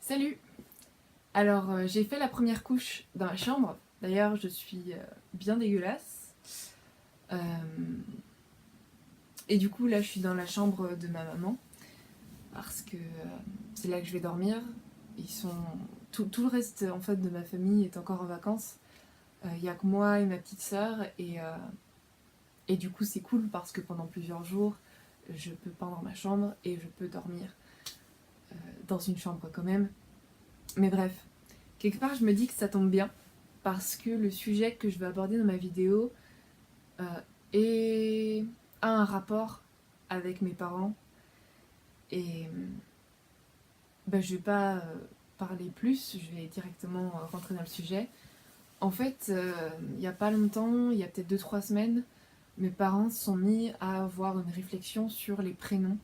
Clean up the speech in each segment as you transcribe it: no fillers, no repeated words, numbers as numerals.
Salut! Alors, j'ai fait la première couche dans ma chambre. D'ailleurs, je suis bien dégueulasse. Euh, et du coup, là, je suis dans la chambre de ma maman. Parce que c'est là que je vais dormir. Ils sont... Tout le reste, en fait, de ma famille est encore en vacances. Il n'y a que moi et ma petite sœur. Et du coup, c'est cool parce que pendant plusieurs jours, je peux peindre ma chambre et je peux dormir dans une chambre quand même. Mais bref, quelque part, je me dis que ça tombe bien parce que le sujet que je vais aborder dans ma vidéo euh, est... a un rapport avec mes parents. Et je vais pas parler plus, je vais directement rentrer dans le sujet. En fait, il y a pas longtemps, il y a peut-être 2-3 semaines, mes parents se sont mis à avoir une réflexion sur les prénoms.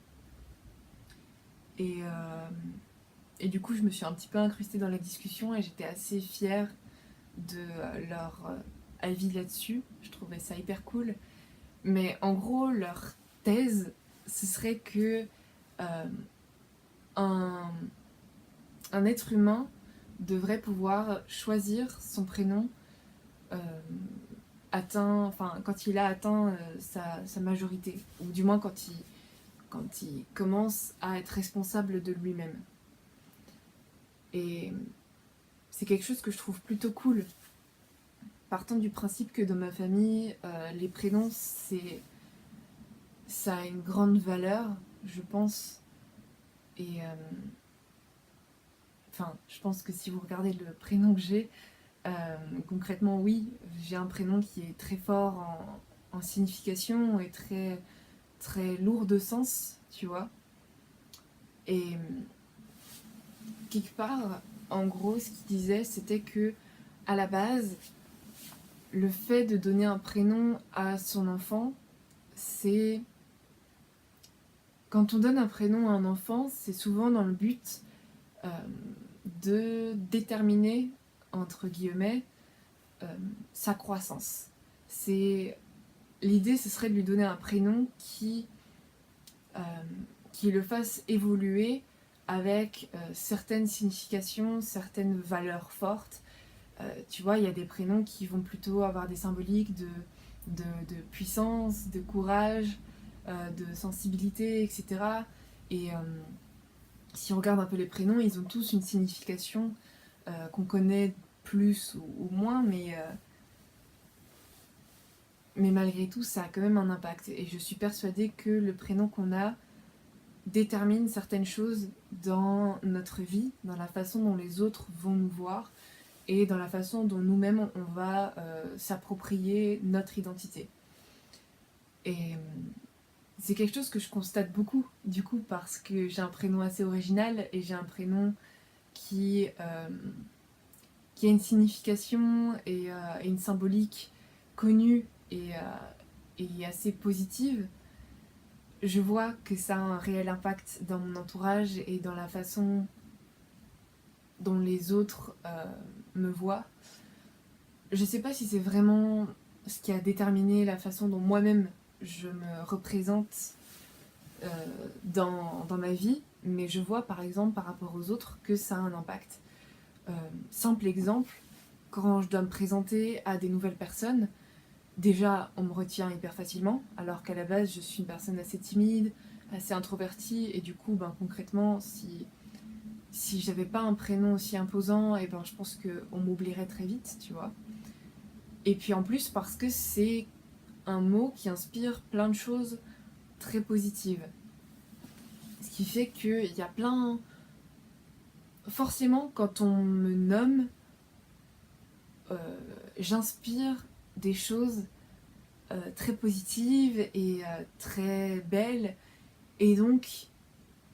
Et, euh, et du coup, je me suis un petit peu incrustée dans la discussion et j'étais assez fière de leur avis là-dessus. Je trouvais ça hyper cool. Mais en gros, leur thèse, ce serait que euh, un, un être humain devrait pouvoir choisir son prénom euh, quand il a atteint sa majorité, ou du moins quand il commence à être responsable de lui-même. Et c'est quelque chose que je trouve plutôt cool, partant du principe que dans ma famille, les prénoms, ça a une grande valeur, je pense. Et je pense que si vous regardez le prénom que j'ai, concrètement, oui, j'ai un prénom qui est très fort en signification et très, très lourd de sens, tu vois. Et quelque part, en gros, ce qu'il disait, c'était que, à la base, le fait de donner un prénom à son enfant, c'est... Quand on donne un prénom à un enfant, c'est souvent dans le but euh, de déterminer, entre guillemets, euh, sa croissance. C'est... L'idée, ce serait de lui donner un prénom euh, qui le fasse évoluer avec certaines significations, certaines valeurs fortes. Tu vois, il y a des prénoms qui vont plutôt avoir des symboliques de puissance, de courage, de sensibilité, etc. Et si on regarde un peu les prénoms, ils ont tous une signification qu'on connaît plus ou moins, mais malgré tout, ça a quand même un impact. Et je suis persuadée que le prénom qu'on a détermine certaines choses dans notre vie, dans la façon dont les autres vont nous voir et dans la façon dont nous-mêmes on va s'approprier notre identité. Et c'est quelque chose que je constate beaucoup, du coup, parce que j'ai un prénom assez original et j'ai un prénom qui, euh, qui a une signification et une symbolique connue et assez positive. Je vois que ça a un réel impact dans mon entourage et dans la façon dont les autres me voient. Je sais pas si c'est vraiment ce qui a déterminé la façon dont moi-même je me représente euh, dans ma vie, mais je vois par exemple par rapport aux autres que ça a un impact. Simple exemple, quand je dois me présenter à des nouvelles personnes, déjà on me retient hyper facilement, alors qu'à la base je suis une personne assez timide, assez introvertie, et du coup concrètement si j'avais pas un prénom aussi imposant, et je pense qu'on m'oublierait très vite, tu vois. Et puis en plus parce que c'est un mot qui inspire plein de choses très positives. Ce qui fait qu'il y a plein... Forcément, quand on me nomme, euh, j'inspire des choses très positives et très belles. Et donc,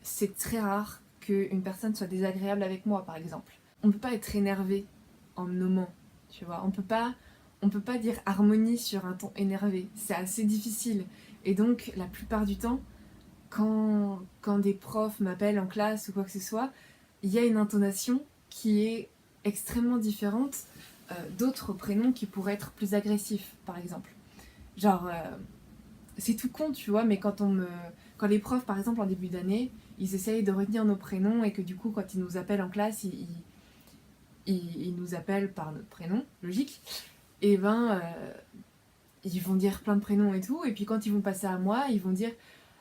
c'est très rare qu'une personne soit désagréable avec moi, par exemple. On ne peut pas être énervé en me nommant, tu vois. On peut pas dire harmonie sur un ton énervé. C'est assez difficile. Et donc, la plupart du temps, quand des profs m'appellent en classe ou quoi que ce soit, il y a une intonation qui est extrêmement différente d'autres prénoms qui pourraient être plus agressifs, par exemple. Genre, c'est tout con, tu vois, mais quand les profs, par exemple, en début d'année, ils essayent de retenir nos prénoms et que du coup, quand ils nous appellent en classe, ils nous appellent par notre prénom, logique. Et ben, ils vont dire plein de prénoms et tout. Et puis quand ils vont passer à moi, ils vont dire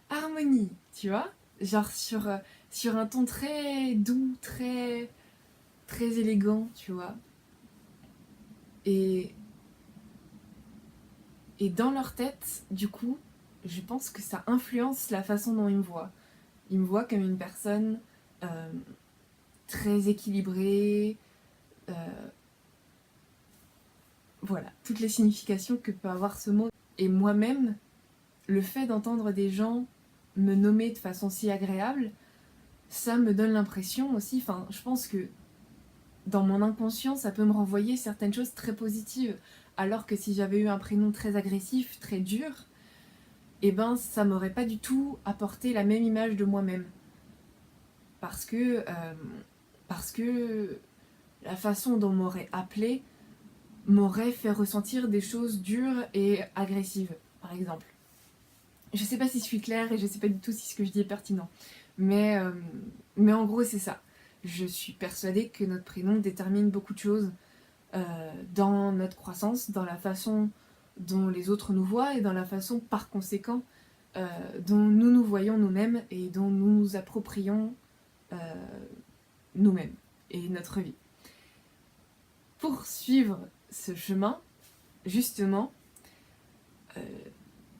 Harmonie, tu vois? Genre sur un ton très doux, très, très élégant, tu vois. Et, et dans leur tête, du coup, je pense que ça influence la façon dont ils me voient. Ils me voient comme une personne euh, très équilibrée, euh, voilà, toutes les significations que peut avoir ce mot. Et moi-même, le fait d'entendre des gens me nommer de façon si agréable, ça me donne l'impression aussi, enfin, je pense que dans mon inconscient, ça peut me renvoyer certaines choses très positives. Alors que si j'avais eu un prénom très agressif, très dur, eh ben ça m'aurait pas du tout apporté la même image de moi-même. Parce que, euh, parce que la façon dont on m'aurait appelé m'aurait fait ressentir des choses dures et agressives, par exemple. Je sais pas si je suis claire et je sais pas du tout si ce que je dis est pertinent. Mais, euh, mais en gros, c'est ça. Je suis persuadée que notre prénom détermine beaucoup de choses dans notre croissance, dans la façon dont les autres nous voient et dans la façon, par conséquent, dont nous nous voyons nous-mêmes et dont nous nous approprions euh, nous-mêmes et notre vie. Pour suivre ce chemin, justement, euh,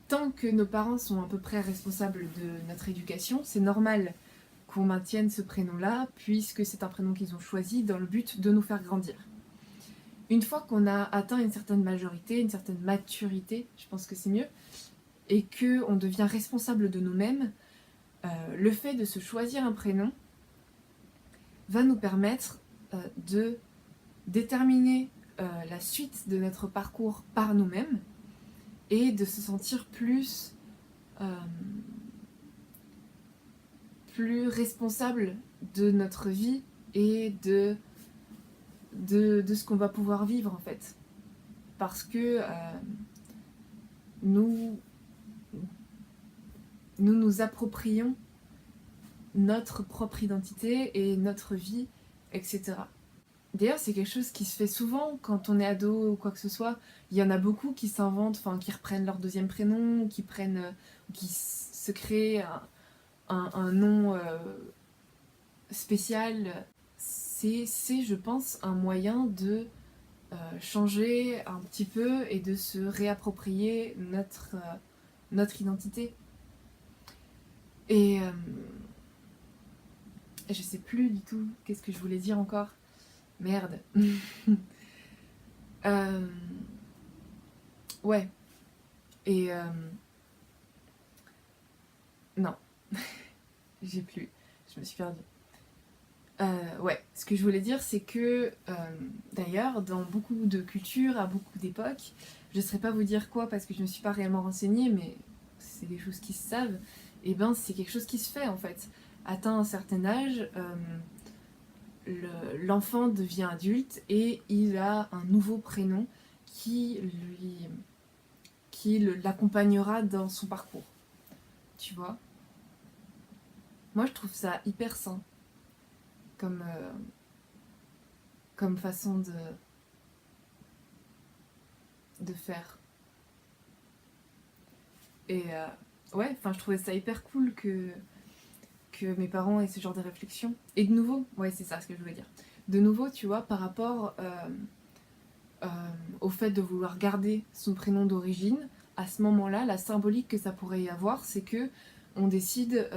tant que nos parents sont à peu près responsables de notre éducation, c'est normal qu'on maintienne ce prénom-là, puisque c'est un prénom qu'ils ont choisi dans le but de nous faire grandir. Une fois qu'on a atteint une certaine majorité, une certaine maturité, je pense que c'est mieux, et qu'on devient responsable de nous-mêmes, le fait de se choisir un prénom va nous permettre de déterminer la suite de notre parcours par nous-mêmes et de se sentir euh, plus responsable de notre vie et de ce qu'on va pouvoir vivre en fait. Parce que nous nous approprions notre propre identité et notre vie, etc. D'ailleurs, c'est quelque chose qui se fait souvent quand on est ado ou quoi que ce soit. Il y en a beaucoup qui s'inventent, enfin, qui reprennent leur deuxième prénom, qui se créent un nom spécial. C'est, je pense, un moyen de changer un petit peu et de se réapproprier notre identité. Et je sais plus du tout qu'est-ce que je voulais dire encore. Merde. Euh, ouais. Et non, j'ai plus. Je me suis perdue. Ouais, ce que je voulais dire, c'est que d'ailleurs, dans beaucoup de cultures, à beaucoup d'époques, je ne saurais pas vous dire quoi parce que je ne me suis pas réellement renseignée, mais c'est des choses qui se savent, et ben c'est quelque chose qui se fait en fait. Atteint un certain âge, l'enfant devient adulte et il a un nouveau prénom qui l'accompagnera dans son parcours. Tu vois? Moi, je trouve ça hyper sain comme, comme façon de faire. Et ouais, enfin, je trouvais ça hyper cool que mes parents aient ce genre de réflexion. Et de nouveau, ouais, c'est ça ce que je voulais dire. De nouveau, tu vois, par rapport euh, au fait de vouloir garder son prénom d'origine, à ce moment-là, la symbolique que ça pourrait y avoir, c'est que on décide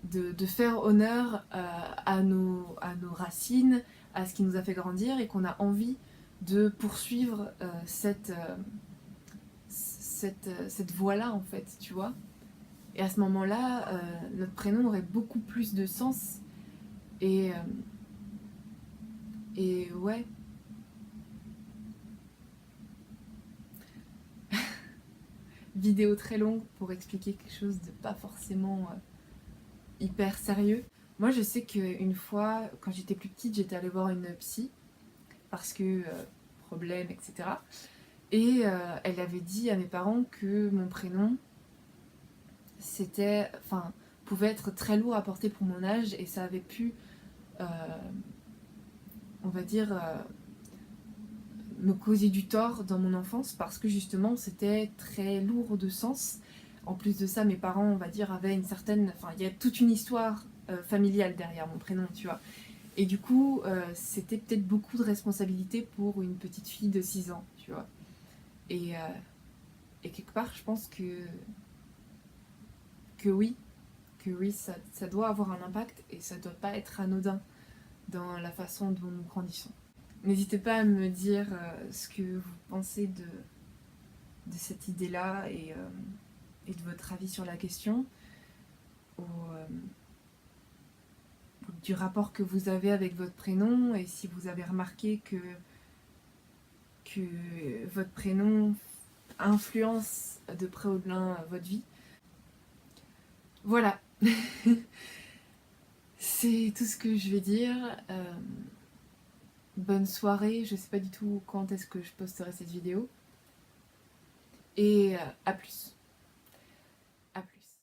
de faire honneur à nos racines, à ce qui nous a fait grandir et qu'on a envie de poursuivre cette voie-là, en fait, tu vois. Et à ce moment-là, notre prénom aurait beaucoup plus de sens. Et, et ouais, vidéo très longue pour expliquer quelque chose de pas forcément hyper sérieux. Moi, je sais qu'une fois, quand j'étais plus petite, j'étais allée voir une psy parce que problème, etc. Et elle avait dit à mes parents que mon prénom, c'était, enfin, pouvait être très lourd à porter pour mon âge et ça avait pu, on va dire, me causer du tort dans mon enfance parce que justement c'était très lourd de sens. En plus de ça, mes parents, on va dire, avaient une certaine... Enfin, il y a toute une histoire familiale derrière mon prénom, tu vois. Et du coup, c'était peut-être beaucoup de responsabilités pour une petite fille de 6 ans, tu vois. Et, et quelque part, je pense que oui, ça doit avoir un impact et ça doit pas être anodin dans la façon dont nous grandissons. N'hésitez pas à me dire ce que vous pensez de cette idée-là et de votre avis sur la question, ou du rapport que vous avez avec votre prénom, et si vous avez remarqué que votre prénom influence de près ou de loin votre vie. Voilà. C'est tout ce que je vais dire. Bonne soirée, je sais pas du tout quand est-ce que je posterai cette vidéo. Et à plus.